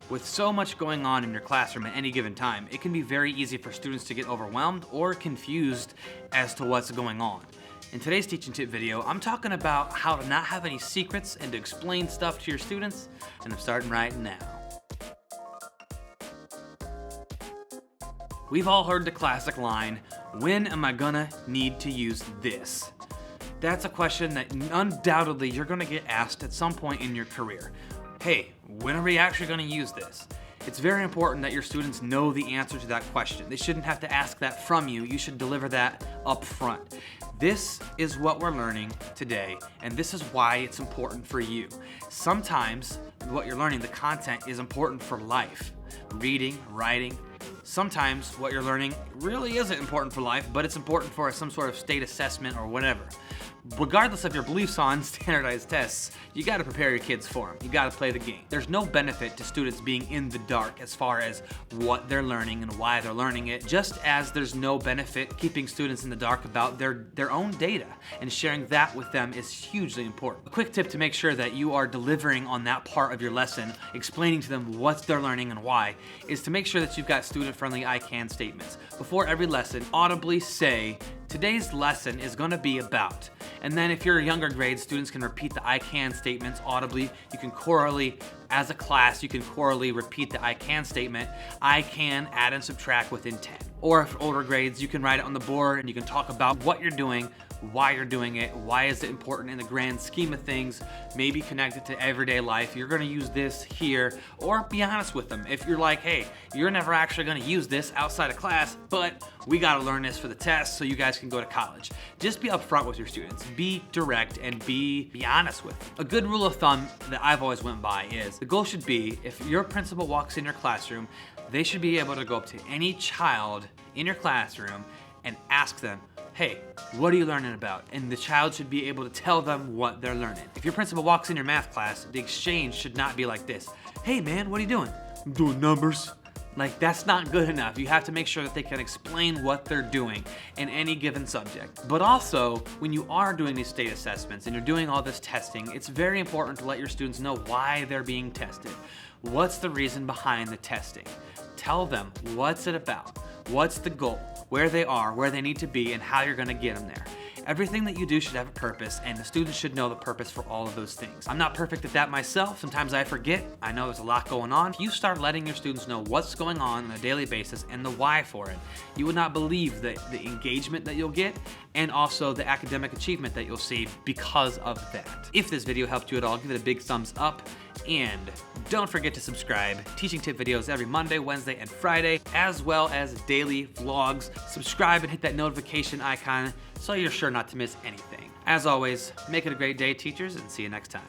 With so much going on in your classroom at any given time, it can be very easy for students to get overwhelmed or confused as to what's going on. In today's teaching tip video, I'm talking about how to not have any secrets and to explain stuff to your students, and I'm starting right now. We've all heard the classic line, when am I gonna need to use this? That's a question that undoubtedly you're gonna get asked at some point in your career. Hey, when are we actually gonna use this? It's very important that your students know the answer to that question. They shouldn't have to ask that from you. You should deliver that up front. This is what we're learning today, and this is why it's important for you. Sometimes what you're learning, the content, is important for life. Reading, writing. Sometimes what you're learning really isn't important for life, but it's important for some sort of state assessment or whatever. Regardless of your beliefs on standardized tests, you gotta prepare your kids for them. You gotta play the game. There's no benefit to students being in the dark as far as what they're learning and why they're learning it, just as there's no benefit keeping students in the dark about their own data, and sharing that with them is hugely important. A quick tip to make sure that you are delivering on that part of your lesson, explaining to them what they're learning and why, is to make sure that you've got student-friendly I can statements. Before every lesson, audibly say, today's lesson is going to be about. And then if you're younger grades, students can repeat the I can statements audibly. You can chorally, as a class, you can chorally repeat the I can statement. I can add and subtract with intent. Or if older grades, you can write it on the board and you can talk about what you're doing, why you're doing it, why is it important in the grand scheme of things, maybe connect it to everyday life. You're gonna use this here, or be honest with them. If you're like, hey, you're never actually gonna use this outside of class, but we gotta learn this for the test so you guys can go to college. Just be upfront with your students. Be direct and be honest with them. A good rule of thumb that I've always went by is, the goal should be, if your principal walks in your classroom, they should be able to go up to any child in your classroom and ask them, hey, what are you learning about? And the child should be able to tell them what they're learning. If your principal walks in your math class, the exchange should not be like this. Hey man, what are you doing? I'm doing numbers. Like, that's not good enough. You have to make sure that they can explain what they're doing in any given subject. But also, when you are doing these state assessments and you're doing all this testing, it's very important to let your students know why they're being tested. What's the reason behind the testing? Tell them, what's it about? What's the goal? Where they are, where they need to be, and how you're gonna get them there. Everything that you do should have a purpose, and the students should know the purpose for all of those things. I'm not perfect at that myself. Sometimes I forget. I know there's a lot going on. If you start letting your students know what's going on a daily basis and the why for it, you would not believe the engagement that you'll get and also the academic achievement that you'll see because of that. If this video helped you at all, give it a big thumbs up, and don't forget to subscribe. Teaching tip videos every Monday, Wednesday, and Friday, as well as daily vlogs. Subscribe and hit that notification icon so you're sure not to miss anything. As always, make it a great day, teachers, and see you next time.